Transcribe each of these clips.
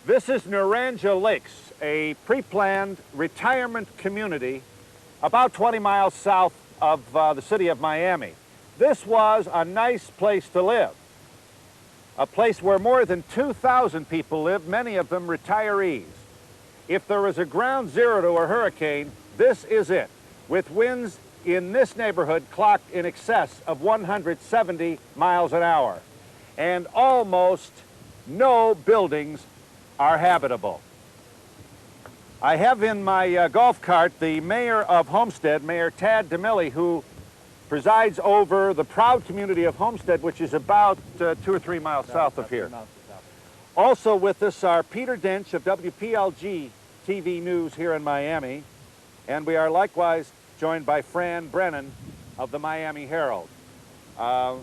This is Naranja Lakes, a pre-planned retirement community about 20 miles south of the city of Miami. This was a nice place to live, a place where more than 2,000 people live, many of them retirees. If there was a ground zero to a hurricane, this is it, with winds in this neighborhood clocked in excess of 170 miles an hour, and almost no buildings are habitable. I have in my golf cart the mayor of Homestead, Mayor Tad DeMillie, who presides over the proud community of Homestead, which is about 2 or 3 miles south of here. Also with us are Peter Dench of WPLG TV News here in Miami, and we are likewise joined by Fran Brennan of the Miami Herald. Let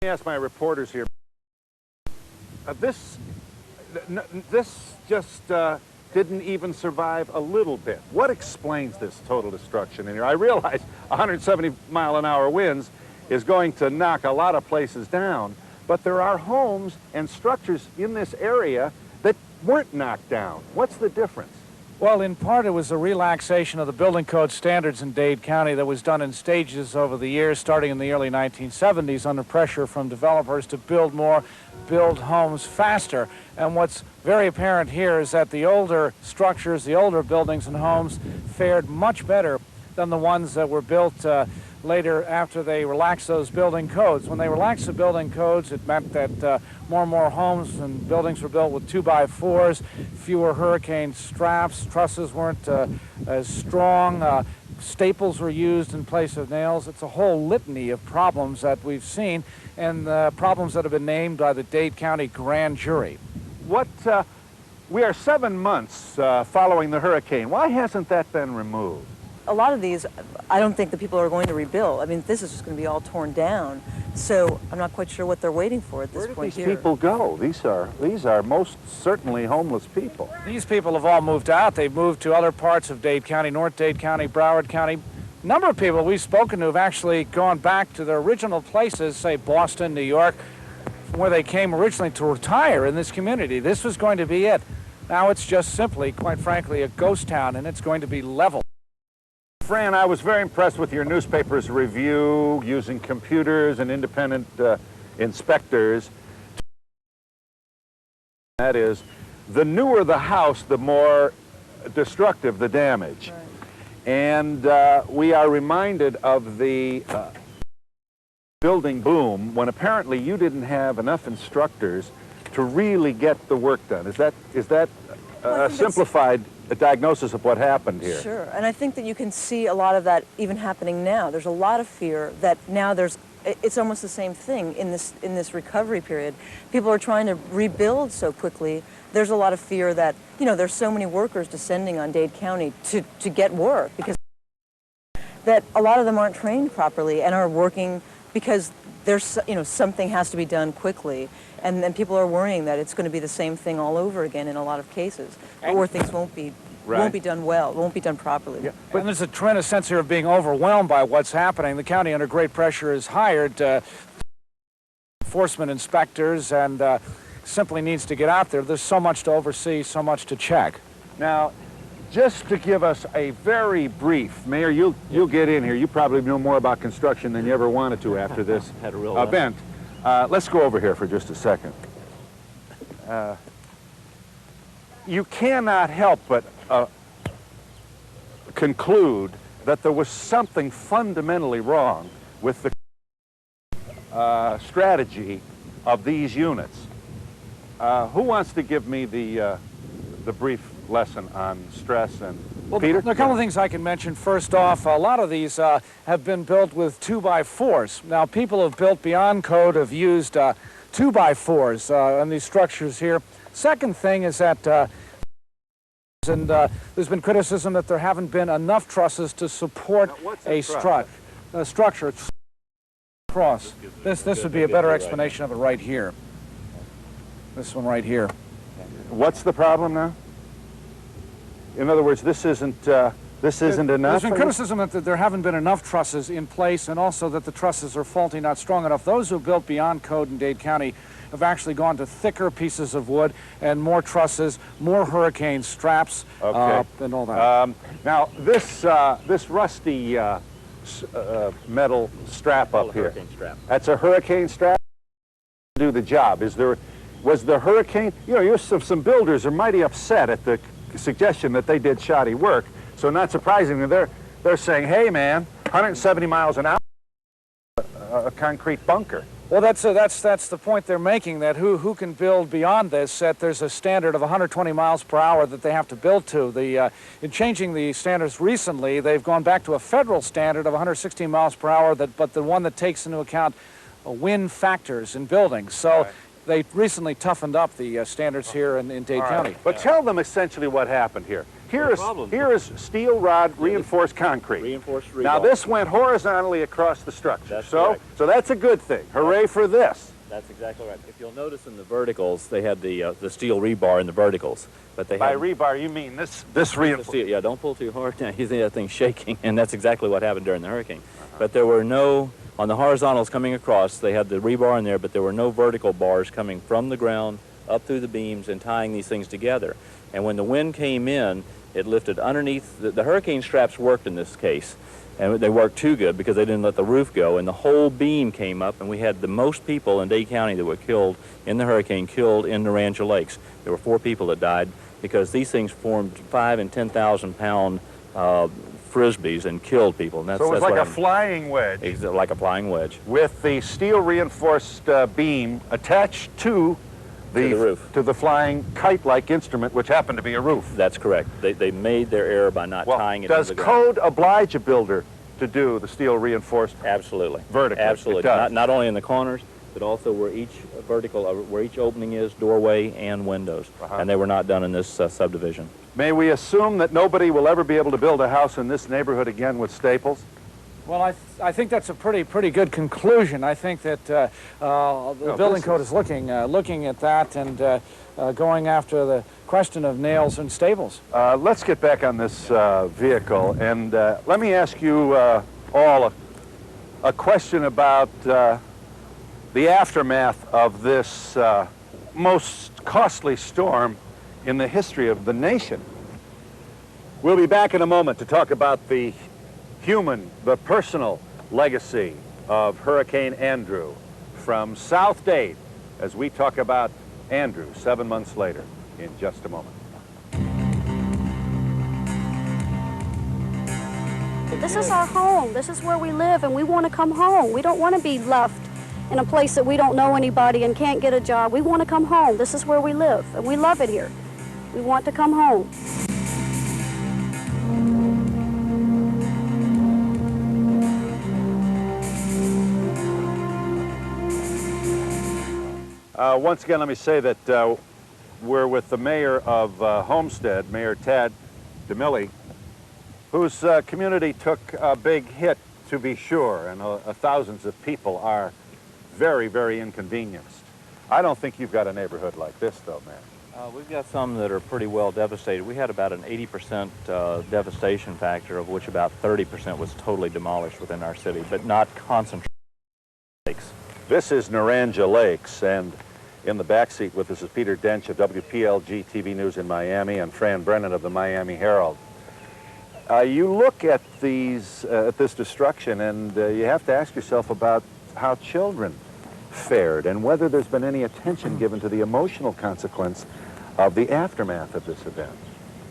me ask my reporters here. This just didn't even survive a little bit. What explains this total destruction in here? I realize 170-mile-an-hour winds is going to knock a lot of places down, but there are homes and structures in this area that weren't knocked down. What's the difference? Well, in part, it was a relaxation of the building code standards in Dade County that was done in stages over the years, starting in the early 1970s, under pressure from developers to build more, build homes faster. And what's very apparent here is that the older structures, the older buildings and homes fared much better than the ones that were built later after they relaxed those building codes. When they relaxed the building codes, it meant that more and more homes and buildings were built with 2x4s, fewer hurricane straps, trusses weren't as strong, staples were used in place of nails. It's a whole litany of problems that we've seen, and problems that have been named by the Dade County Grand Jury. We are 7 months following the hurricane. Why hasn't that been removed? A lot of these, I don't think the people are going to rebuild. I mean, this is just going to be all torn down. So I'm not quite sure what they're waiting for at this point here. Where do these people go? These are most certainly homeless people. These people have all moved out. They've moved to other parts of Dade County, North Dade County, Broward County. A number of people we've spoken to have actually gone back to their original places, say Boston, New York, from where they came originally to retire in this community. This was going to be it. Now it's just simply, quite frankly, a ghost town, and it's going to be leveled. Fran, I was very impressed with your newspaper's review using computers and independent inspectors. That is, the newer the house, the more destructive the damage. Right. And we are reminded of the building boom when apparently you didn't have enough instructors to really get the work done. Is that a simplified diagnosis of what happened here? Sure, and I think that you can see a lot of that even happening now. There's a lot of fear that now it's almost the same thing in this recovery period. People are trying to rebuild so quickly. There's a lot of fear that, there's so many workers descending on Dade County to get work, because that a lot of them aren't trained properly and are working because there's, something has to be done quickly. And then people are worrying that it's going to be the same thing all over again in a lot of cases, where things won't be done well, won't be done properly. Yeah. But there's a tremendous sense here of being overwhelmed by what's happening. The county, under great pressure, has hired enforcement inspectors and simply needs to get out there. There's so much to oversee, so much to check. Now, just to give us a very brief, Mayor, you'll get in here. You probably know more about construction than you ever wanted to after this event. Let's go over here for just a second. You cannot help but conclude that there was something fundamentally wrong with the strategy of these units. Who wants to give me the brief lesson on stress and... Well, Peter? there are a couple of things I can mention. First off, a lot of these have been built with 2x4s. Now, people have built beyond code, have used 2x4s on these structures here. Second thing is that there's been criticism that there haven't been enough trusses to support a structure. Cross. This would be a better explanation of it right here. This one right here. What's the problem now? In other words, this isn't This isn't enough? There's been criticism that there haven't been enough trusses in place, and also that the trusses are faulty, not strong enough. Those who built beyond code in Dade County have actually gone to thicker pieces of wood and more trusses, more hurricane straps, and all that. Now, this rusty metal strap up here. Hurricane strap. That's a hurricane strap? Do the job. Was the hurricane, you know, some builders are mighty upset at the suggestion that they did shoddy work. So not surprisingly, they're saying, hey man, 170 miles an hour, a concrete bunker. Well, that's the point they're making, that who can build beyond this, that there's a standard of 120 miles per hour that they have to build to. In changing the standards recently, they've gone back to a federal standard of 116 miles per hour, but the one that takes into account wind factors in buildings. So right. They recently toughened up the standards here in Dade County. Right. But tell them essentially what happened here. Here is steel rod reinforced concrete. Reinforced rebar. Now this went horizontally across the structure. That's so correct. So that's a good thing. Hooray for this. That's exactly right. If you'll notice in the verticals, they had the steel rebar in the verticals, but they By had rebar you mean this reinforced. yeah, don't pull too hard now. You see that thing shaking, and that's exactly what happened during the hurricane. But there were no, on the horizontals coming across, they had the rebar in there, but there were no vertical bars coming from the ground up through the beams and tying these things together. And when the wind came in, it lifted underneath. The hurricane straps worked in this case, and they worked too good because they didn't let the roof go, and the whole beam came up, and we had the most people in Dade County that were killed in the hurricane killed in Naranja Lakes. There were 4 people that died because these things formed 5,000 and 10,000 pound frisbees and killed people. And that's, So it was that's like what a flying wedge. like a flying wedge. With the steel reinforced beam attached to the roof. To the flying kite-like instrument, which happened to be a roof. That's correct. They made their error by not tying it to the ground. Does code oblige a builder to do the steel reinforced? Absolutely. Vertically. Absolutely. It does. Not only in the corners, but also where each where each opening is, doorway and windows. And they were not done in this subdivision. May we assume that nobody will ever be able to build a house in this neighborhood again with staples? Well, I think that's a pretty good conclusion. I think that the building code is looking at that and going after the question of nails and staples. Let's get back on this vehicle, and let me ask you all a question about the aftermath of this most costly storm in the history of the nation. We'll be back in a moment to talk about the personal legacy of Hurricane Andrew from South Dade as we talk about Andrew 7 months later in just a moment. This is our home. This is where we live, and we want to come home. We don't want to be left in a place that we don't know anybody and can't get a job. We want to come home. This is where we live, and we love it here. We want to come home. Once again, let me say that we're with the mayor of Homestead, Mayor Tad DeMille, whose community took a big hit, to be sure, and thousands of people are very, very inconvenienced. I don't think you've got a neighborhood like this, though, Mayor. We've got some that are pretty well devastated. We had about an 80% devastation factor, of which about 30% was totally demolished within our city, but not concentrated lakes. This is Naranja Lakes, and in the back seat with us is Peter Dench of WPLG TV News in Miami and Fran Brennan of the Miami Herald. You look at this destruction, and you have to ask yourself about how children fared and whether there's been any attention given to the emotional consequence of the aftermath of this event.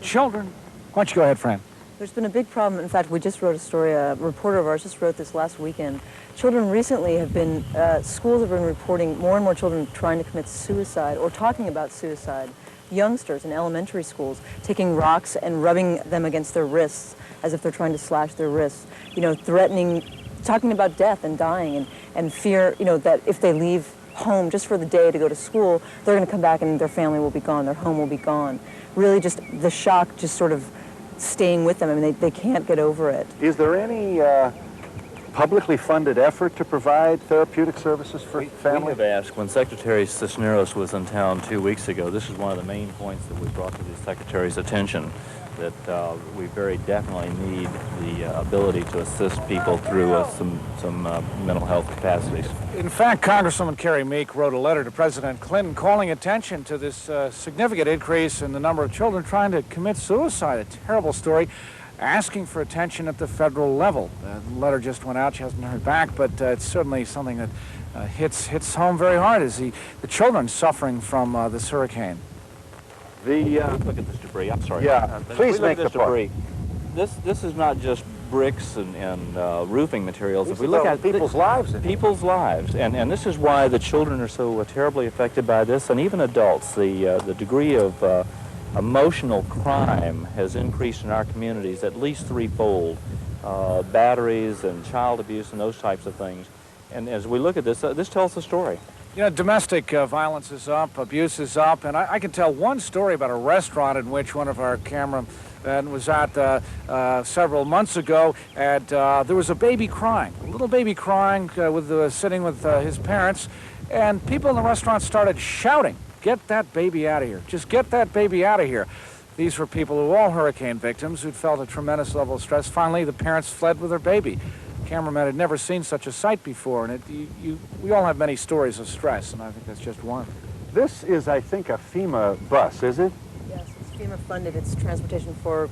Children. Why don't you go ahead, Fran? There's been a big problem. In fact, we just wrote a story, a reporter of ours just wrote this last weekend. Children recently have been, schools have been reporting more and more children trying to commit suicide or talking about suicide. Youngsters in elementary schools taking rocks and rubbing them against their wrists as if they're trying to slash their wrists, you know, threatening, talking about death and dying and fear, you know, that if they leave home just for the day to go to school, they're going to come back and their family will be gone, their home will be gone. Really just the shock just sort of staying with them. I mean, they can't get over it. Is there any publicly funded effort to provide therapeutic services for families? We have asked, when Secretary Cisneros was in town 2 weeks ago, this is one of the main points that we brought to the Secretary's attention. that we very definitely need the ability to assist people through some mental health capacities. In fact, Congresswoman Carrie Meek wrote a letter to President Clinton calling attention to this significant increase in the number of children trying to commit suicide. A terrible story, asking for attention at the federal level. The letter just went out. She hasn't heard back, but it's certainly something that hits home very hard, is the children suffering from this hurricane. Look at this debris. I'm sorry. Yeah, please make this the point. debris. This is not just bricks and roofing materials. If we look at people's lives, people's lives, and this is why the children are so terribly affected by this, and even adults. The degree of emotional crime has increased in our communities at least threefold. Batteries and child abuse and those types of things. And as we look at this, this tells a story. You know, domestic violence is up, abuse is up, and I can tell one story about a restaurant in which one of our cameramen was at several months ago, and there was a baby crying, a little baby crying, sitting with his parents, and people in the restaurant started shouting, "Get that baby out of here, just get that baby out of here." These were people who were all hurricane victims who'd felt a tremendous level of stress. Finally, the parents fled with their baby. Cameraman had never seen such a sight before, and we all have many stories of stress, and I think that's just one. This is, I think, a FEMA bus, is it? Yes, it's FEMA funded. It's transportation for,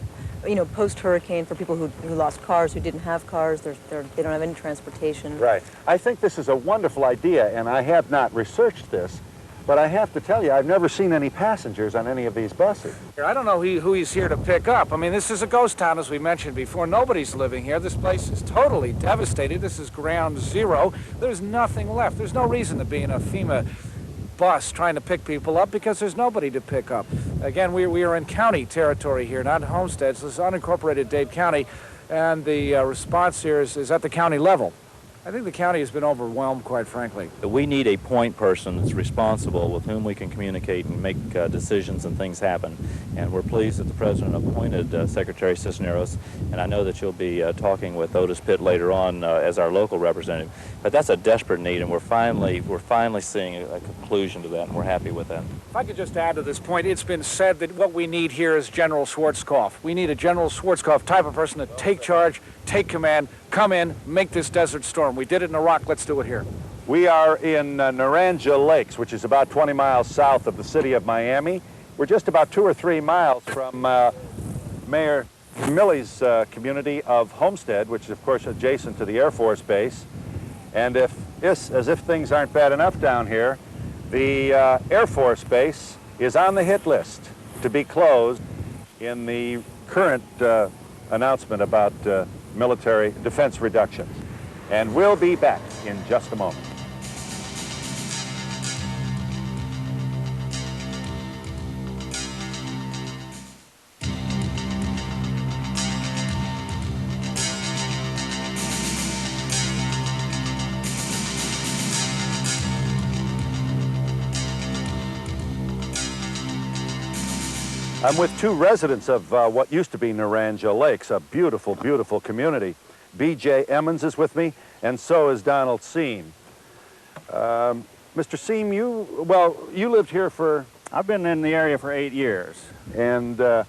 post-hurricane, for people who lost cars, who didn't have cars. They don't have any transportation. Right. I think this is a wonderful idea, and I have not researched this, but I have to tell you, I've never seen any passengers on any of these buses. I don't know who he's here to pick up. I mean, this is a ghost town, as we mentioned before. Nobody's living here. This place is totally devastated. This is ground zero. There's nothing left. There's no reason to be in a FEMA bus trying to pick people up because there's nobody to pick up. Again, we are in county territory here, not Homestead. So this is unincorporated Dade County, and the response here is at the county level. I think the county has been overwhelmed, quite frankly. We need a point person that's responsible with whom we can communicate and make decisions and things happen. And we're pleased that the President appointed Secretary Cisneros, and I know that you'll be talking with Otis Pitt later on as our local representative. But that's a desperate need, and we're finally seeing a conclusion to that, and we're happy with that. If I could just add to this point, it's been said that what we need here is General Schwarzkopf. We need a General Schwarzkopf type of person to take charge, take command, come in, make this Desert Storm. We did it in Iraq, let's do it here. We are in Naranja Lakes, which is about 20 miles south of the city of Miami. We're just about 2 or 3 miles from Mayor Milley's community of Homestead, which is, of course, adjacent to the Air Force Base. And as if things aren't bad enough down here, the Air Force Base is on the hit list to be closed in the current announcement about military defense reductions. And we'll be back in just a moment. I'm with two residents of what used to be Naranja Lakes, a beautiful, beautiful community. B.J. Emmons is with me, and so is Donald Seam. Mr. Seam, you lived here for... I've been in the area for 8 years. And how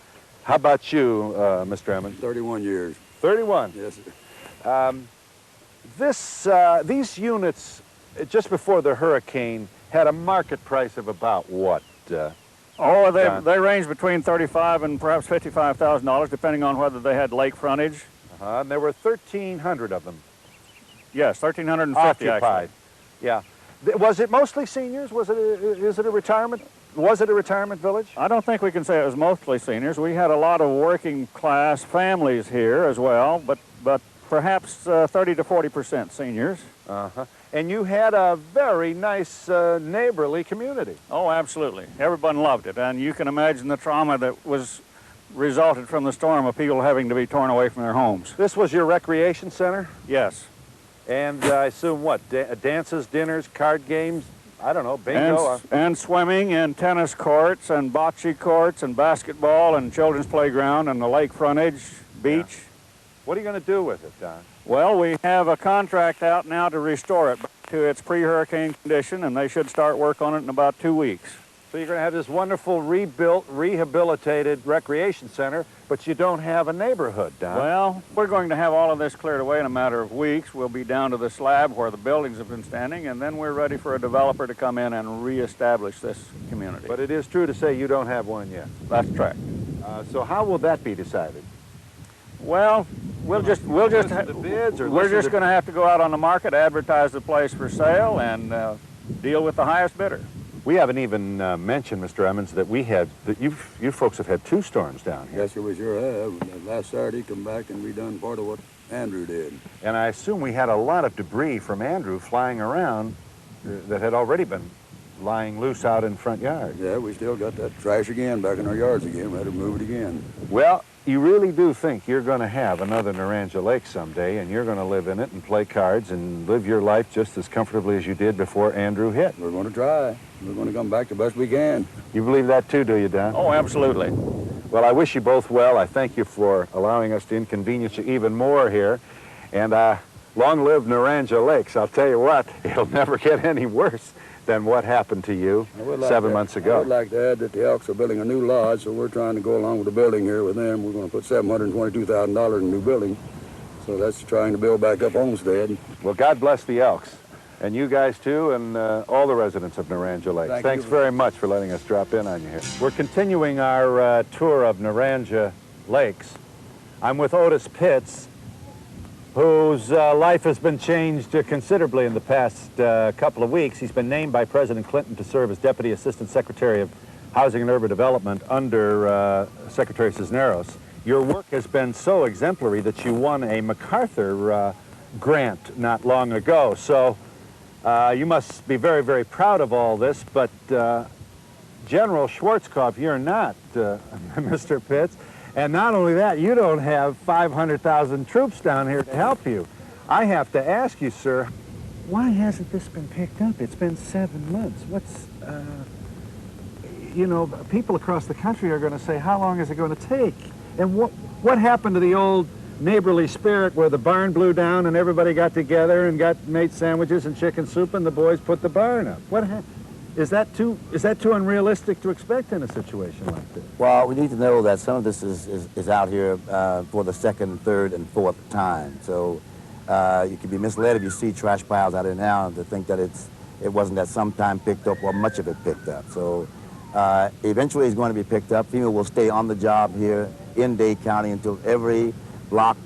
about you, Mr. Emmons? 31 years. 31? Yes, sir. These units, just before the hurricane, had a market price of about what? They range between $35,000 and perhaps $55,000, depending on whether they had lake frontage. And there were 1,300 of them. Yes, 1,350 occupied. actually. Yeah. Was it mostly seniors? Was it a retirement village? I don't think we can say it was mostly seniors. We had a lot of working class families here as well, but perhaps 30 to 40% seniors. Uh-huh. And you had a very nice neighborly community. Oh, absolutely. Everyone loved it, and you can imagine the trauma that resulted from the storm of people having to be torn away from their homes. This was your recreation center? Yes. And I assume what, dances, dinners, card games, I don't know, bingo? And swimming and tennis courts and bocce courts and basketball and children's playground and the lake frontage, beach. Yeah. What are you going to do with it, Don? Well, we have a contract out now to restore it back to its pre-hurricane condition, and they should start work on it in about 2 weeks. So you're going to have this wonderful rebuilt, rehabilitated recreation center, but you don't have a neighborhood, Don. Well, we're going to have all of this cleared away in a matter of weeks. We'll be down to the slab where the buildings have been standing, and then we're ready for a developer to come in and reestablish this community. But it is true to say you don't have one yet. That's correct. So how will that be decided? Well, we're just to bids or we're listen just to- going to have to go out on the market, advertise the place for sale, and deal with the highest bidder. We haven't even mentioned, Mr. Emmons, that you folks have had 2 storms down here. Yes, sir, we sure have. Last Saturday, come back and redone part of what Andrew did. And I assume we had a lot of debris from Andrew flying around that had already been lying loose out in front yard. Yeah, we still got that trash again back in our yards again. We had to move it again. Well, you really do think you're going to have another Naranja Lake someday, and you're going to live in it and play cards and live your life just as comfortably as you did before Andrew hit. We're going to try. We're going to come back the best we can. You believe that too, do you, Don? Oh, absolutely. Well, I wish you both well. I thank you for allowing us to inconvenience you even more here. And long live Naranja Lakes. I'll tell you what, it'll never get any worse than what happened to you I would like 7 to- months I ago. would like to add that the Elks are building a new lodge, so we're trying to go along with the building here with them. We're going to put $722,000 in a new building. So that's trying to build back up Homestead. Well, God bless the Elks. And you guys too, and all the residents of Naranja Lakes. Thank Thanks you. very much for letting us drop in on you here. We're continuing our tour of Naranja Lakes. I'm with Otis Pitts, whose life has been changed considerably in the past couple of weeks. He's been named by President Clinton to serve as Deputy Assistant Secretary of Housing and Urban Development under Secretary Cisneros. Your work has been so exemplary that you won a MacArthur grant not long ago. So you must be very, very proud of all this, but General Schwarzkopf, you're not, Mr. Pitts. And not only that, you don't have 500,000 troops down here to help you. I have to ask you, sir, why hasn't this been picked up? It's been 7 months. What's, you know, people across the country are going to say, how long is it going to take? And what happened to the old neighborly spirit where the barn blew down and everybody got together and made sandwiches and chicken soup and the boys put the barn up? What happened? Is that too unrealistic to expect in a situation like this? Well, we need to know that some of this is out here for the second, third, and fourth time. So you can be misled if you see trash piles out here now to think that it wasn't at some time picked up or much of it picked up. So eventually it's going to be picked up. FEMA will stay on the job here in Dade County until every block,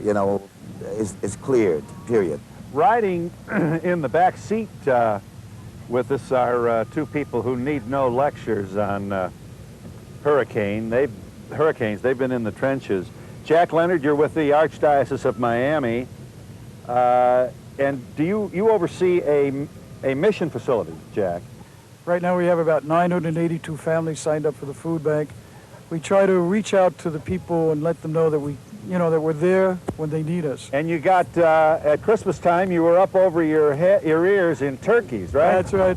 you know, is cleared, period. Riding in the back seat with us are 2 people who need no lectures on hurricanes. They've been in the trenches. Jack Leonard, you're with the Archdiocese of Miami, and do you oversee a mission facility, Jack? Right now we have about 982 families signed up for the food bank. We try to reach out to the people and let them know that that we're there when they need us. And you got, at Christmas time, you were up over your ears in turkeys, right? That's right.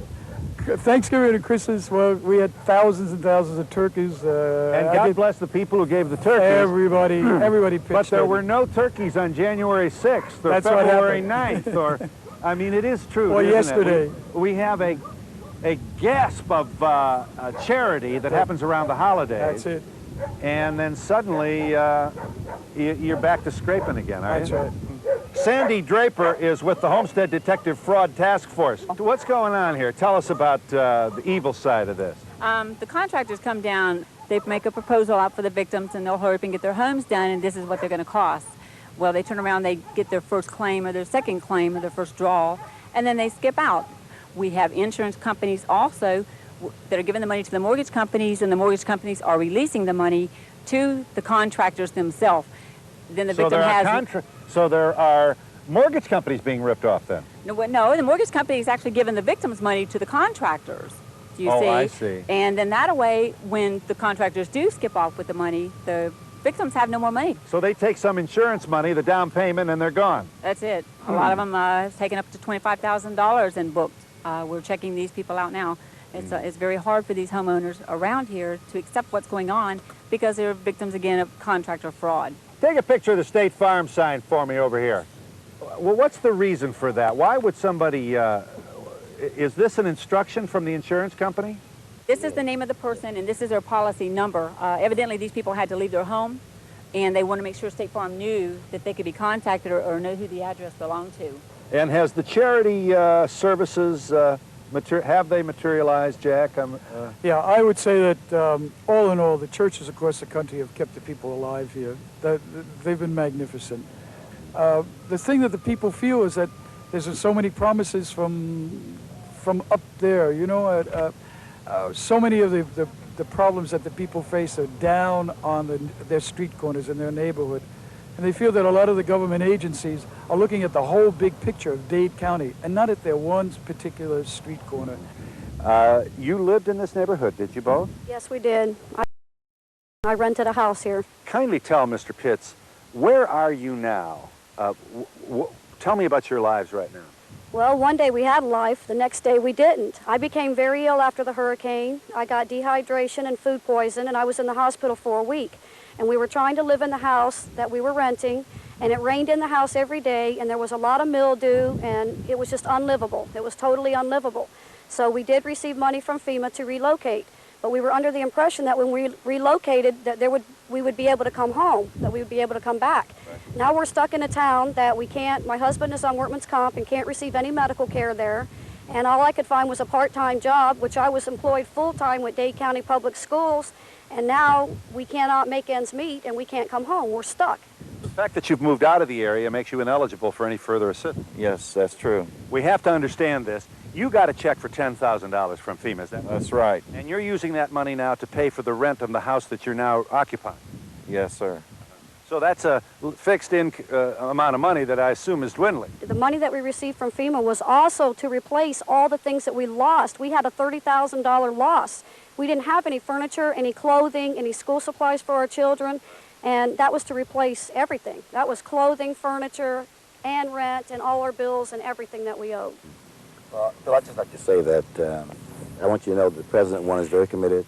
Thanksgiving and Christmas, well, we had thousands and thousands of turkeys. And God bless the people who gave the turkeys. Everybody pitched But there in. were no turkeys on January 6th or That's what February happened. 9th. Or, I mean, it is true, Or isn't yesterday. it? We have a gasp of charity that happens around the holidays. That's it. And then suddenly you're back to scraping again, aren't That's you? right. Sandy Draper is with the Homestead Detective Fraud Task Force. What's going on here? Tell us about the evil side of this. The contractors come down, they make a proposal out for the victims, and they'll hurry up and get their homes done, and this is what they're going to cost. Well, they turn around, they get their first claim or their second claim or their first draw, and then they skip out. We have insurance companies also that are giving the money to the mortgage companies, and the mortgage companies are releasing the money to the contractors themselves. Then the victim has... So there are mortgage companies being ripped off then? No, the mortgage company is actually giving the victims money to the contractors. Do you see? I see. And then that way, when the contractors do skip off with the money, the victims have no more money. So they take some insurance money, the down payment, and they're gone. That's it. A lot of them have taken up to $25,000 and booked. We're checking these people out now. It's very hard for these homeowners around here to accept what's going on because they're victims, again, of contractor fraud. Take a picture of the State Farm sign for me over here. Well, what's the reason for that? Why would somebody, is this an instruction from the insurance company? This is the name of the person, and this is their policy number. Evidently, these people had to leave their home, and they want to make sure State Farm knew that they could be contacted or know who the address belonged to. And has the charity services, have they materialized, Jack? Yeah, I would say that all in all, the churches across the country have kept the people alive here. They've been magnificent. The thing that the people feel is that there's so many promises from up there, you know. So many of the problems that the people face are down on their street corners in their neighborhood. And they feel that a lot of the government agencies are looking at the whole big picture of Dade County and not at their one particular street corner. You lived in this neighborhood, did you both? Yes, we did. I rented a house here. Kindly tell Mr. Pitts, where are you now? Tell me about your lives right now. Well, one day we had life, the next day we didn't. I became very ill after the hurricane. I got dehydration and food poison, and I was in the hospital for a week. And we were trying to live in the house that we were renting, and it rained in the house every day, and there was a lot of mildew, and it was just unlivable. It was totally unlivable. So we did receive money from FEMA to relocate, but we were under the impression that when we relocated that we would be able to come home, that we would be able to come back. Right. Now we're stuck in a town that we can't, my husband is on workman's comp and can't receive any medical care there, and all I could find was a part-time job, which I was employed full-time with Dade County Public Schools, and now we cannot make ends meet and we can't come home. We're stuck. The fact that you've moved out of the area makes you ineligible for any further assistance. Yes, that's true. We have to understand this. You got a check for $10,000 from FEMA, is that right? That's right. And you're using that money now to pay for the rent of the house that you're now occupying. Yes, sir. So that's a fixed amount of money that I assume is dwindling. The money that we received from FEMA was also to replace all the things that we lost. We had a $30,000 loss. We didn't have any furniture, any clothing, any school supplies for our children, and that was to replace everything. That was clothing, furniture, and rent, and all our bills and everything that we owed. Well, Phil, I'd just like to say that I want you to know that President One is very committed.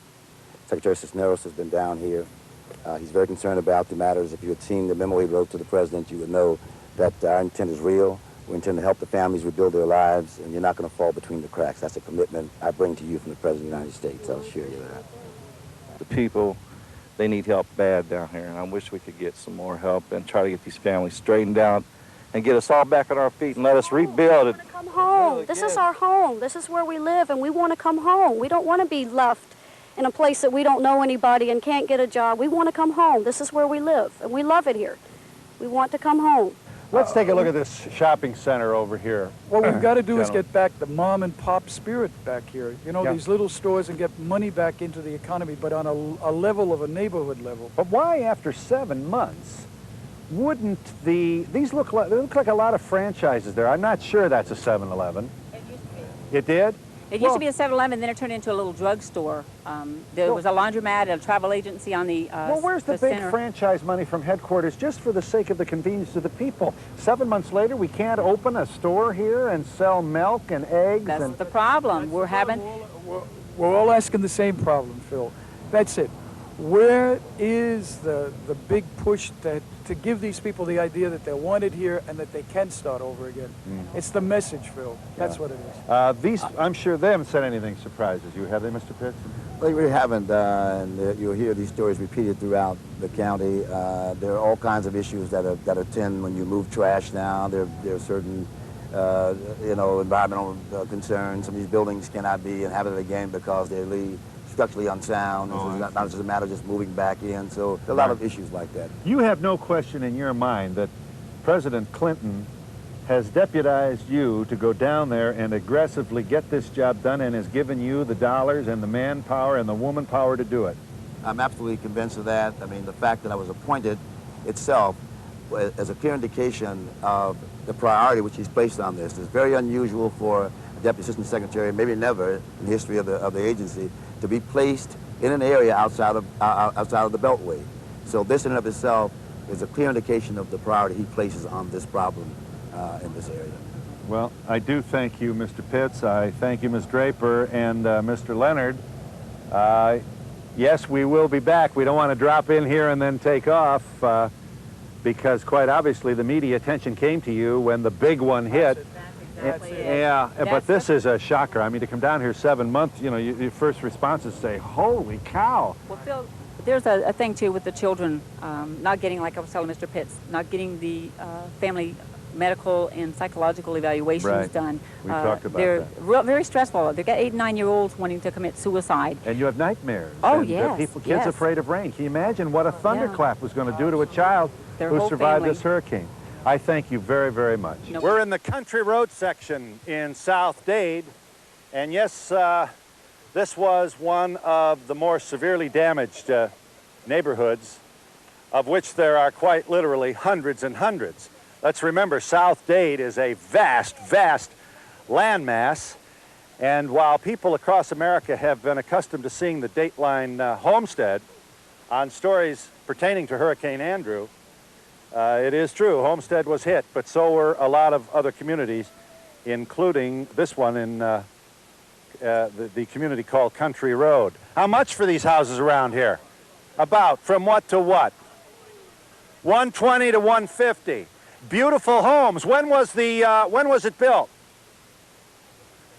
Secretary Cisneros has been down here. He's very concerned about the matters. If you had seen the memo he wrote to the President, you would know that our intent is real. We intend to help the families rebuild their lives, and you're not going to fall between the cracks. That's a commitment I bring to you from the President of the United States. I'll assure you that. The people, they need help bad down here, and I wish we could get some more help and try to get these families straightened out and get us all back on our feet and let us rebuild it. We want to come home. This is our home. This is where we live, and we want to come home. We don't want to be left in a place that we don't know anybody and can't get a job. We want to come home. This is where we live, and we love it here. We want to come home. Let's take a look at this shopping center over here. What we've got to do is get back the mom and pop spirit back here. You know, these little stores, and get money back into the economy, but on a level of a neighborhood level. But why, after 7 months, wouldn't these look like a lot of franchises there? I'm not sure that's a 7-Eleven. It used to be. It did? It used to be a 7-Eleven, then it turned into a little drugstore. There was a laundromat, a travel agency on the well, where's the big franchise money from headquarters just for the sake of the convenience of the people? 7 months later, we can't open a store here and sell milk and eggs. That's the problem. We're all asking the same problem, Phil. That's it. Where is the big push to give these people the idea that they're wanted here and that they can start over again? It's the message, Phil. That's what it is. I'm sure they haven't said anything surprises you, have they, Mr. Pitts? Well, we haven't, and you'll hear these stories repeated throughout the county. There are all kinds of issues that attend when you move trash now. There are certain, environmental concerns. Some of these buildings cannot be inhabited again because they're structurally unsound. It's not just a matter of just moving back in. So there are a lot of issues like that. You have no question in your mind that President Clinton has deputized you to go down there and aggressively get this job done and has given you the dollars and the manpower and the woman power to do it. I'm absolutely convinced of that. I mean, the fact that I was appointed itself as a clear indication of the priority which he's placed on this. It's very unusual for a Deputy Assistant Secretary, maybe never in the history of the agency, to be placed in an area outside of the Beltway. So this in and of itself is a clear indication of the priority he places on this problem in this area. Well, I do thank you, Mr. Pitts. I thank you, Ms. Draper, and Mr. Leonard. Yes, we will be back. We don't want to drop in here and then take off because quite obviously the media attention came to you when the big one hit. exactly it. Yeah, but That's this is a shocker. I mean, to come down here 7 months, you know, your first response is say, holy cow. Well, Phil, there's a thing, too, with the children not getting, like I was telling Mr. Pitts, not getting the family medical and psychological evaluations Right. done. We talked about they're that. very stressful. They've got 8 and 9-year-olds wanting to commit suicide. And you have nightmares. Oh, and, yes, kids yes. afraid of rain. Can you imagine what a thunderclap was going to do to a child Their who whole survived family. this hurricane? I thank you very, very much. No. We're in the country road section in South Dade. And yes, this was one of the more severely damaged neighborhoods, of which there are quite literally hundreds and hundreds. Let's remember, South Dade is a vast, vast landmass. And while people across America have been accustomed to seeing the Dateline Homestead on stories pertaining to Hurricane Andrew, it is true, Homestead was hit, but so were a lot of other communities, including this one in the community called Country Road. How much for these houses around here? About, from what to what? 120 to 150. Beautiful homes. When was it built?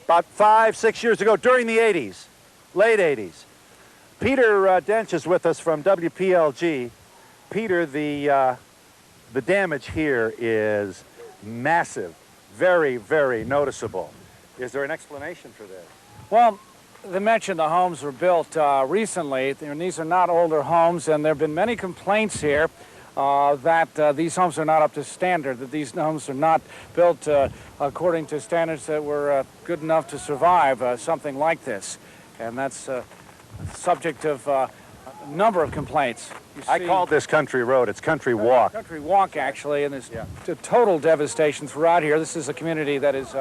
About 5-6 years ago, during the 80s, late 80s. Peter Dench is with us from WPLG. Peter, the damage here is massive, very, very noticeable. Is there an explanation for this? Well, they mentioned the homes were built recently, and these are not older homes, and there have been many complaints here that these homes are not up to standard, that these homes are not built according to standards that were good enough to survive something like this. And that's subject of a number of complaints. I called this Country Road. It's Country Walk. Country Walk, actually, and there's total devastation throughout here. This is a community that has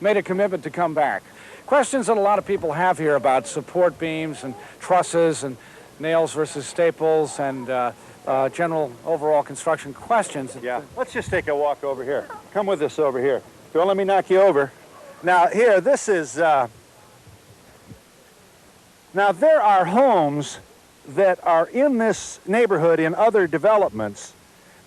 made a commitment to come back. Questions that a lot of people have here about support beams and trusses and nails versus staples and general overall construction questions. Yeah, let's just take a walk over here. Come with us over here. Don't let me knock you over. Now here, this is, now there are homes that are in this neighborhood in other developments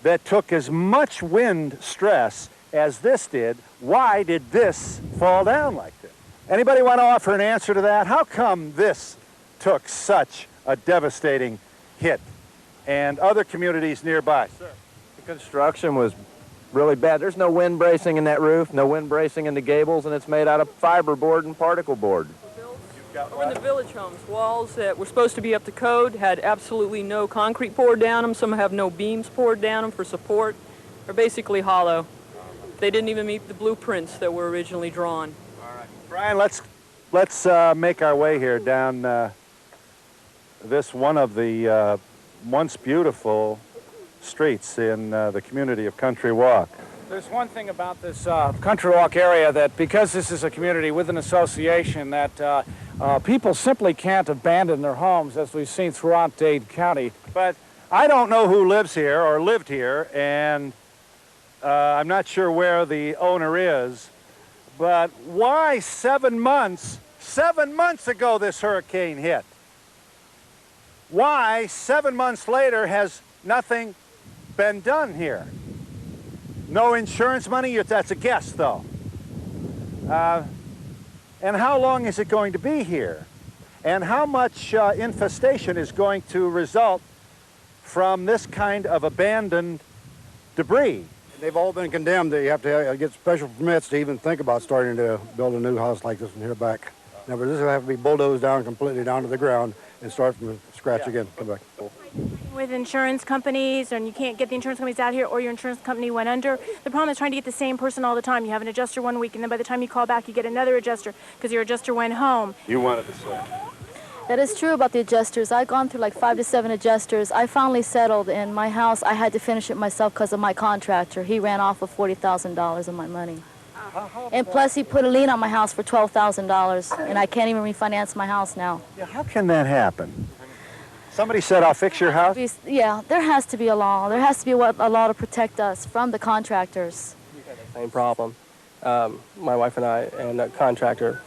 that took as much wind stress as this did. Why did this fall down like this? Anybody want to offer an answer to that? How come this took such a devastating hit and other communities nearby? Sir. The construction was really bad. There's no wind bracing in that roof, no wind bracing in the gables, and it's made out of fiberboard and particle board. Over in the village homes, walls that were supposed to be up to code had absolutely no concrete poured down them. Some have no beams poured down them for support. They're basically hollow. They didn't even meet the blueprints that were originally drawn. All right. Brian, let's make our way here down this one of the once beautiful streets in the community of Country Walk. There's one thing about this Country Walk area that because this is a community with an association that people simply can't abandon their homes, as we've seen throughout Dade County. But I don't know who lives here or lived here, and I'm not sure where the owner is, but why 7 months? 7 months ago this hurricane hit. Why 7 months later has nothing been done here? No insurance money? That's a guess, though. And how long is it going to be here? And how much infestation is going to result from this kind of abandoned debris? They've all been condemned. You have to get special permits to even think about starting to build a new house like this one here back. Now, but this will have to be bulldozed down completely down to the ground and start from scratch again. Come back. With insurance companies, and you can't get the insurance companies out here, or your insurance company went under. The problem is trying to get the same person all the time. You have an adjuster one week, and then by the time you call back, you get another adjuster because your adjuster went home. You wanted to say. That is true about the adjusters. I've gone through like 5 to 7 adjusters. I finally settled in my house. I had to finish it myself because of my contractor. He ran off with $40,000 of my money. And plus he put a lien on my house for $12,000, and I can't even refinance my house now. Yeah, how can that happen? Somebody said, I'll fix your house? Yeah, there has to be a law. There has to be a law to protect us from the contractors. Same problem. My wife and I and a contractor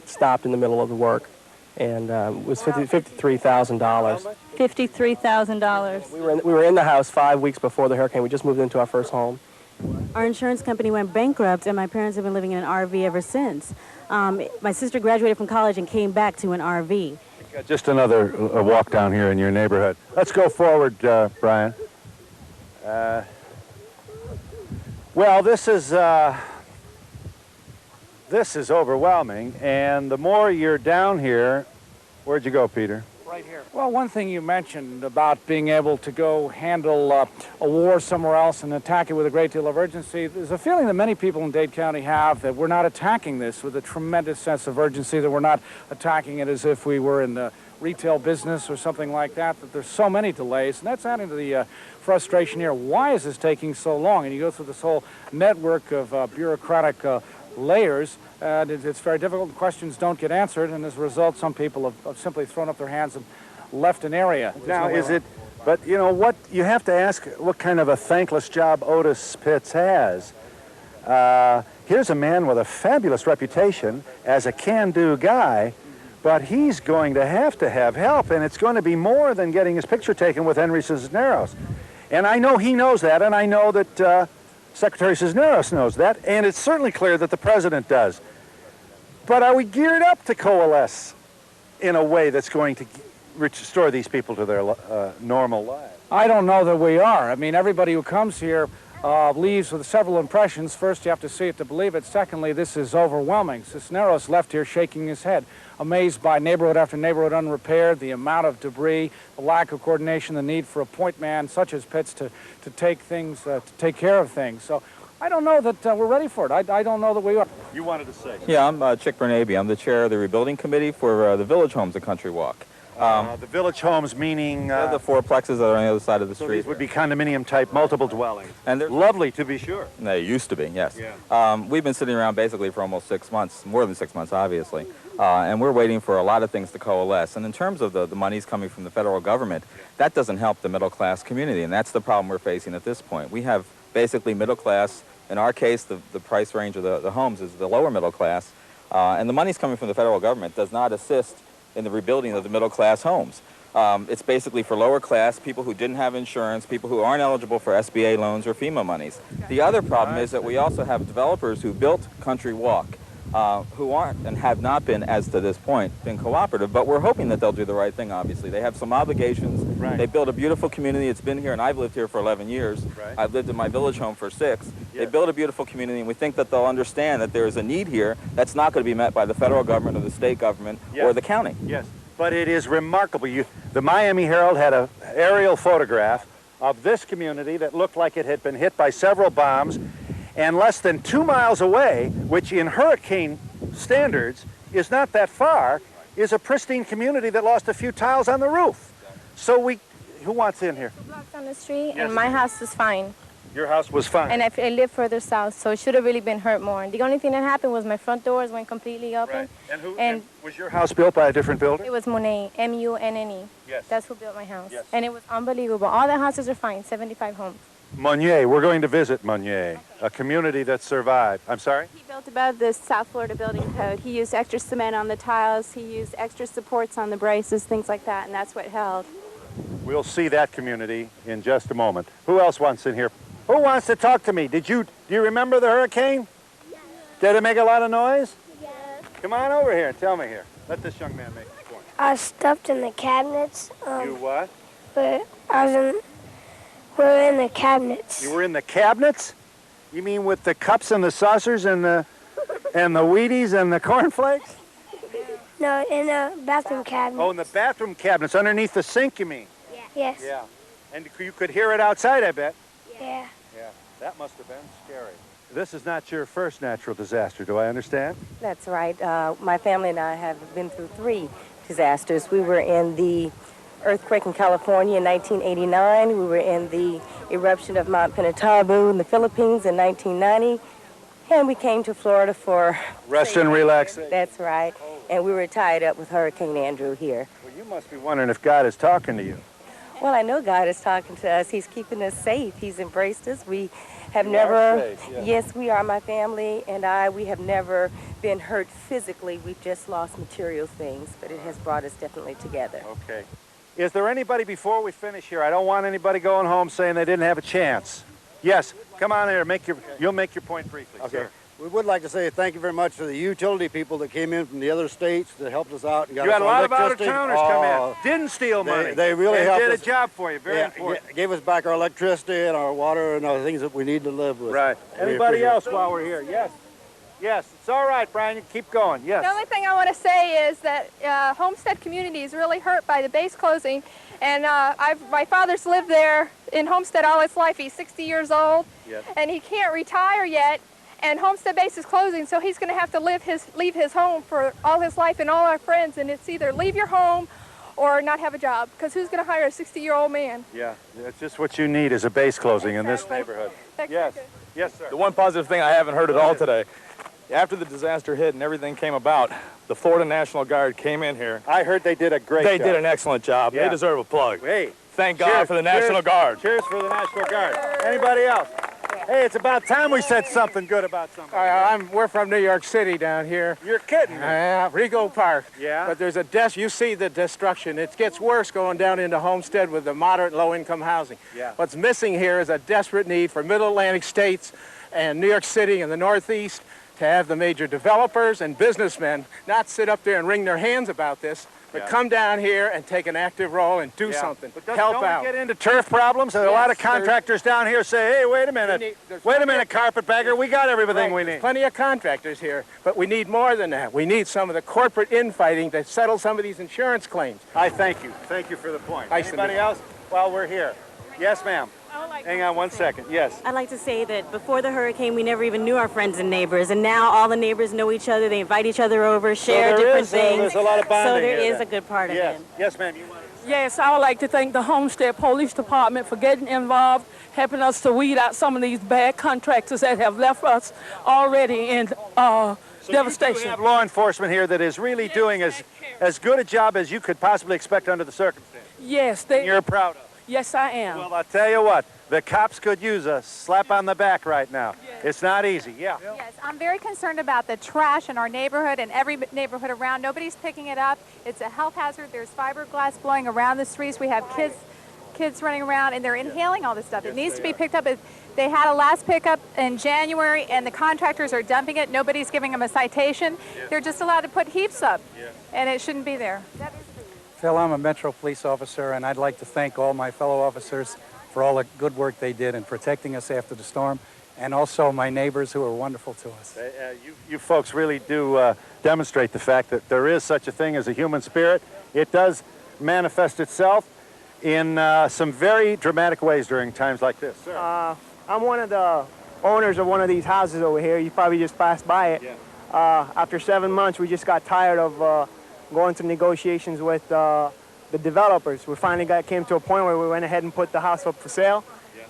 stopped in the middle of the work, and it was $53,000. $53,000. We were in the house 5 weeks before the hurricane. We just moved into our first home, Our insurance company went bankrupt, and my parents have been living in an RV ever since. My sister graduated from college and came back to an RV. We've got just another walk down here in your neighborhood. Let's go forward, Brian. Well, this is overwhelming, and the more you're down here, where'd you go, Peter? Right here. Well, one thing you mentioned about being able to go handle a war somewhere else and attack it with a great deal of urgency, there's a feeling that many people in Dade County have that we're not attacking this with a tremendous sense of urgency, that we're not attacking it as if we were in the retail business or something like that, that there's so many delays, and that's adding to the frustration here. Why is this taking so long? And you go through this whole network of bureaucratic layers, and it's very difficult. Questions don't get answered, and as a result, some people have simply thrown up their hands and left an area. Now, is it, but you know what, you have to ask what kind of a thankless job Otis Pitts has. Here's a man with a fabulous reputation as a can-do guy, but he's going to have help, and it's going to be more than getting his picture taken with Henry Cisneros. And I know he knows that, and I know that Secretary Cisneros knows that, and it's certainly clear that the President does. But are we geared up to coalesce in a way that's going to restore these people to their normal lives? I don't know that we are. I mean, everybody who comes here leaves with several impressions. First, you have to see it to believe it. Secondly, this is overwhelming. Cisneros left here shaking his head, amazed by neighborhood after neighborhood unrepaired, the amount of debris, the lack of coordination, the need for a point man such as Pitts to take things, to take care of things. So I don't know that we're ready for it. I don't know that we are. You wanted to say? Yeah, I'm Chick Bernabe. I'm the chair of the rebuilding committee for the Village Homes, a country walk. The village homes meaning... the fourplexes that are on the other side of the so street. These would be condominium-type multiple dwellings. And they're lovely, to be sure. They used to be, yes. Yeah. We've been sitting around basically for almost 6 months, more than 6 months, obviously. And we're waiting for a lot of things to coalesce. And in terms of the monies coming from the federal government, that doesn't help the middle-class community, and that's the problem we're facing at this point. We have basically middle class. In our case, the price range of the homes is the lower middle class. And the monies coming from the federal government does not assist in the rebuilding of the middle-class homes. It's basically for lower class, people who didn't have insurance, people who aren't eligible for SBA loans or FEMA monies. The other problem is that we also have developers who built Country Walk, who aren't and have not been, as to this point, been cooperative, but we're hoping that they'll do the right thing, obviously. They have some obligations. Right. They built a beautiful community. It's been here, and I've lived here for 11 years. Right. I've lived in my village home for 6. They built a beautiful community, and we think that they'll understand that there is a need here that's not going to be met by the federal government or the state government or the county. Yes. But it is remarkable. The Miami Herald had an aerial photograph of this community that looked like it had been hit by several bombs, and less than 2 miles away, which in hurricane standards is not that far, is a pristine community that lost a few tiles on the roof. So who wants in here? Blocks on the street, and my house is fine. Your house was fine. And I live further south, so it should have really been hurt more. The only thing that happened was my front doors went completely open. Right. And was your house built by a different builder? It was Monet, M-U-N-N-E. Yes. That's who built my house. Yes. And it was unbelievable. All the houses are fine, 75 homes. Monnier, we're going to visit Monnier, a community that survived. I'm sorry? He built above the South Florida building code. He used extra cement on the tiles. He used extra supports on the braces, things like that, and that's what held. We'll see that community in just a moment. Who else wants in here? Who wants to talk to me? Do you remember the hurricane? Yes. Did it make a lot of noise? Yes. Come on over here and tell me here. Let this young man make his point. I was stuffed in the cabinets. You what? But we're in the cabinets. You were in the cabinets? You mean with the cups and the saucers and the Wheaties and the cornflakes? No, in the bathroom cabinets. Oh, in the bathroom cabinets, underneath the sink, you mean? Yeah. Yes. Yeah. And you could hear it outside, I bet. Yeah. Yeah. That must have been scary. This is not your first natural disaster, do I understand? That's right. My family and I have been through 3 disasters. We were in the earthquake in California in 1989. We were in the eruption of Mount Pinatubo in the Philippines in 1990. And we came to Florida for... Rest and relaxation. That's right. And we were tied up with Hurricane Andrew here. Well, you must be wondering if God is talking to you. Well, I know God is talking to us. He's keeping us safe. He's embraced us. We have You never... are safe, yeah. Yes, we are, my family and we have never been hurt physically. We've just lost material things, but it has brought us definitely together. Okay. Is there anybody, before we finish here, I don't want anybody going home saying they didn't have a chance. Yes, come on here. You'll make your point briefly. Okay. Sir. We would like to say thank you very much to the utility people that came in from the other states that helped us out and got You us had a lot of electricity. out-of-towners come in. Didn't steal money. They really and helped did us. a job for you. Very important. Gave us back our electricity and our water and other things that we need to live with. Right. We Anybody appreciate else it. while we're here? Yes. Yes, it's all right, Brian. You keep going. Yes. The only thing I want to say is that Homestead community is really hurt by the base closing. And my father's lived there in Homestead all his life. He's 60 years old, Yes. and he can't retire yet. And Homestead base is closing, so he's going to have to leave his home for all his life and all our friends. And it's either leave your home or not have a job, because who's going to hire a 60-year-old man? Yeah, that's just what you need is a base closing in this neighborhood. Yes. Yes, sir. The one positive thing I haven't heard at all today, after the disaster hit and everything came about, the Florida National Guard came in here. I heard they did a great They job. did an excellent job. Yeah. They deserve a plug. Hey. Thank God for the National Guard. Cheers for the National Guard. Anybody else? Hey, it's about time we said something good about somebody. We're from New York City down here. You're kidding me. Rego Park. Yeah. But there's you see the destruction. It gets worse going down into Homestead with the moderate and low-income housing. Yeah. What's missing here is a desperate need for Middle Atlantic states and New York City and the Northeast to have the major developers and businessmen not sit up there and wring their hands about this, but come down here and take an active role and do something. But help don't out. we get into turf problems? A lot of contractors down here say, hey, wait a minute. Wait a minute, carpetbagger. We got everything we need. There's plenty of contractors here, but we need more than that. We need some of the corporate infighting to settle some of these insurance claims. I thank you. Thank you for the point. Nice to Anybody meet you. else while we're here? Yes, ma'am. Hang on one second. Yes. I'd like to say that before the hurricane, we never even knew our friends and neighbors, and now all the neighbors know each other. They invite each other over, share different things. There's a lot of bonding So there here is then. a good part of Yes. it. Yes, ma'am. You want Yes, I would like to thank the Homestead Police Department for getting involved, helping us to weed out some of these bad contractors that have left us already in devastation. We have law enforcement here that is really doing as good a job as you could possibly expect under the circumstances. Yes, You're proud of. Yes, I am. Well, I'll tell you what, the cops could use a slap on the back right now. It's not easy, yeah. Yes, I'm very concerned about the trash in our neighborhood and every neighborhood around. Nobody's picking it up. It's a health hazard. There's fiberglass blowing around the streets. We have kids running around, and they're inhaling all this stuff. It needs to be picked up. They had a last pickup in January, and the contractors are dumping it. Nobody's giving them a citation. They're just allowed to put heaps up, and it shouldn't be there. Phil, I'm a Metro police officer, and I'd like to thank all my fellow officers for all the good work they did in protecting us after the storm, and also my neighbors who were wonderful to us. You folks really do demonstrate the fact that there is such a thing as a human spirit. It does manifest itself in some very dramatic ways during times like this. Sir. I'm one of the owners of one of these houses over here. You probably just passed by it. After 7 months, we just got tired of going through negotiations with the developers. We finally came to a point where we went ahead and put the house up for sale,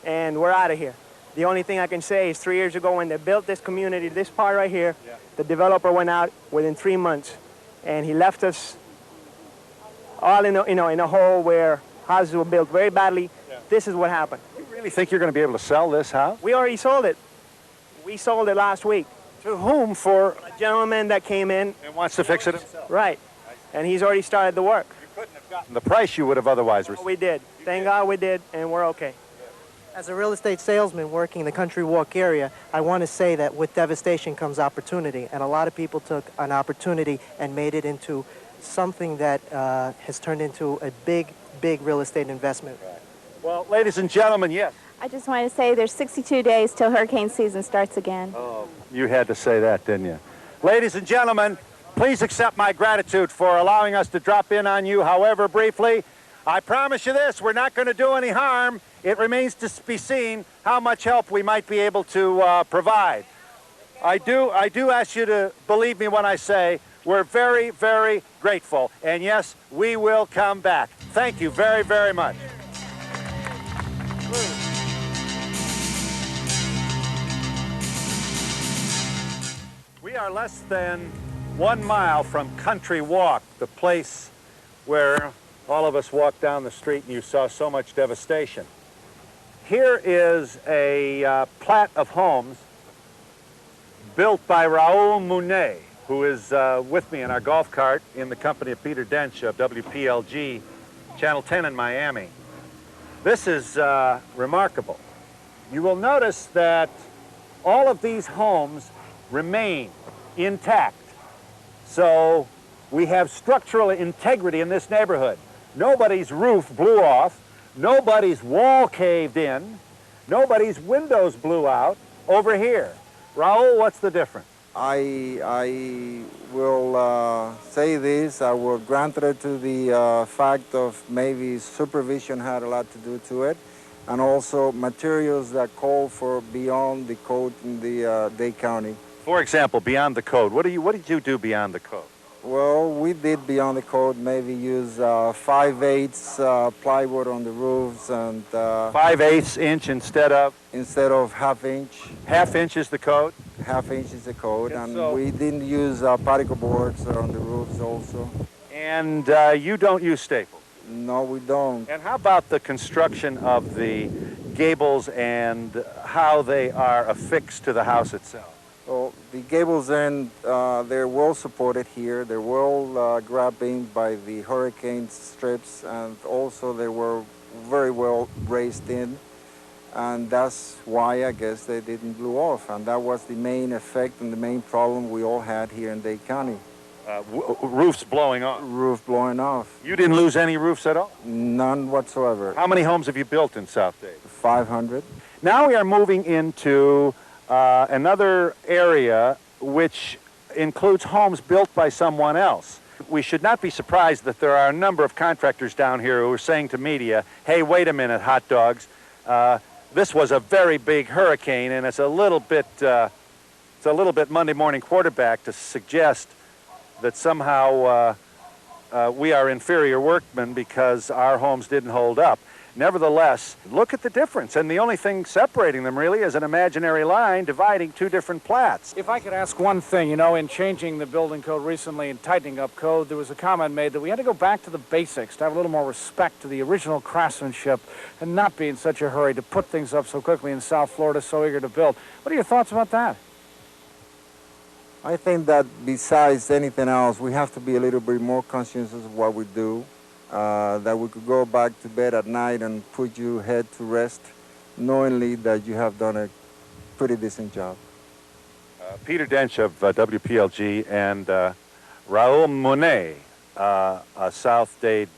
and we're out of here. The only thing I can say is 3 years ago when they built this community, this part right here, the developer went out within 3 months, and he left us all in a hole where houses were built very badly. This is what happened. You really think you're going to be able to sell this house? We already sold it. We sold it last week. To whom? For a gentleman that came in and wants to fix it himself. Right. And he's already started the work. The price you would have otherwise received. We did. Thank God we did, and we're okay. As a real estate salesman working in the Country Walk area, I want to say that with devastation comes opportunity, and a lot of people took an opportunity and made it into something that has turned into a big real estate investment. Well, ladies and gentlemen, yes. I just want to say there's 62 days till hurricane season starts again. Oh, you had to say that, didn't you? Ladies and gentlemen, please accept my gratitude for allowing us to drop in on you, however briefly. I promise you this, we're not going to do any harm. It remains to be seen how much help we might be able to provide. I do ask you to believe me when I say we're very, very grateful. And yes, we will come back. Thank you very, very much. We are less than 1 mile from Country Walk, the place where all of us walked down the street and you saw so much devastation. Here is a plat of homes built by Raul Munet, who is with me in our golf cart in the company of Peter Dench of WPLG, Channel 10 in Miami. This is remarkable. you will notice that all of these homes remain intact. So we have structural integrity in this neighborhood. Nobody's roof blew off, nobody's wall caved in, nobody's windows blew out over here. Raul, what's the difference? I will say this, I will grant it to the fact of maybe supervision had a lot to do to it, and also materials that call for beyond the code in the Dade County. For example, beyond the code. What did you do beyond the code? Well, we did beyond the code, maybe use 5/8 plywood on the roofs and 5/8 inch instead of? Instead of 1/2 inch. 1/2 inch is the code? 1/2 inch is the code, and so we didn't use particle boards on the roofs also. And you don't use staples? No, we don't. And how about the construction of the gables and how they are affixed to the house itself? Well, the gables end, they're well supported here. They're well grabbed by the hurricane strips, and also they were very well raised in. And that's why I guess they didn't blow off. And that was the main effect and the main problem we all had here in Dade County. Roofs blowing off? Roof blowing off. You didn't lose any roofs at all? None whatsoever. How many homes have you built in South Dade? 500. Now we are moving into another area which includes homes built by someone else. We should not be surprised that there are a number of contractors down here who are saying to media, hey, wait a minute, hot dogs. This was a very big hurricane, and it's a little bit Monday morning quarterback to suggest that somehow we are inferior workmen because our homes didn't hold up. Nevertheless, look at the difference, and the only thing separating them really is an imaginary line dividing two different plats. If I could ask one thing, you know, in changing the building code recently and tightening up code, there was a comment made that we had to go back to the basics, to have a little more respect to the original craftsmanship and not be in such a hurry to put things up so quickly in South Florida, so eager to build. What are your thoughts about that? I think that besides anything else, we have to be a little bit more conscious of what we do. That we could go back to bed at night and put your head to rest, knowingly that you have done a pretty decent job. Peter Dench of WPLG and Raul Monet, a South Dade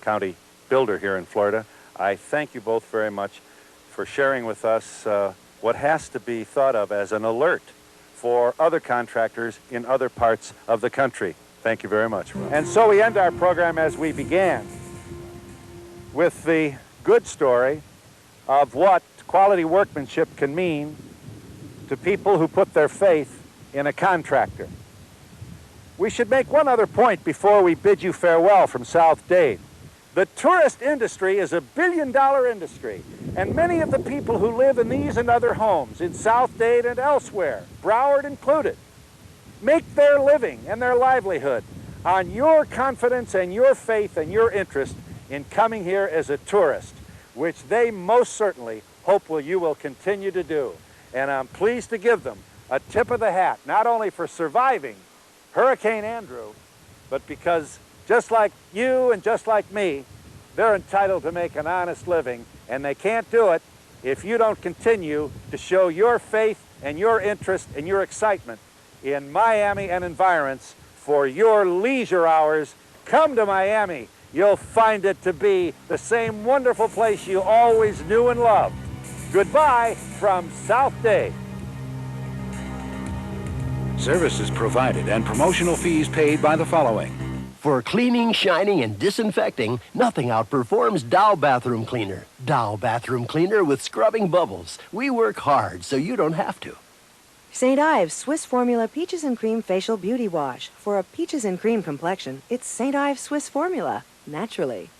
County builder here in Florida. I thank you both very much for sharing with us what has to be thought of as an alert for other contractors in other parts of the country. Thank you very much. And so we end our program as we began, with the good story of what quality workmanship can mean to people who put their faith in a contractor. We should make one other point before we bid you farewell from South Dade. The tourist industry is a billion-dollar industry, and many of the people who live in these and other homes in South Dade and elsewhere, Broward included, make their living and their livelihood on your confidence and your faith and your interest in coming here as a tourist, which they most certainly hope you will continue to do. And I'm pleased to give them a tip of the hat, not only for surviving Hurricane Andrew, but because just like you and just like me, they're entitled to make an honest living, and they can't do it if you don't continue to show your faith and your interest and your excitement in Miami and environs for your leisure hours. Come to Miami. You'll find it to be the same wonderful place you always knew and loved. Goodbye from South Dade. Services provided and promotional fees paid by the following. For cleaning, shining, and disinfecting, nothing outperforms Dow Bathroom Cleaner. Dow Bathroom Cleaner with scrubbing bubbles. We work hard so you don't have to. St. Ives Swiss Formula Peaches and Cream Facial Beauty Wash. For a peaches and cream complexion, it's St. Ives Swiss Formula, naturally.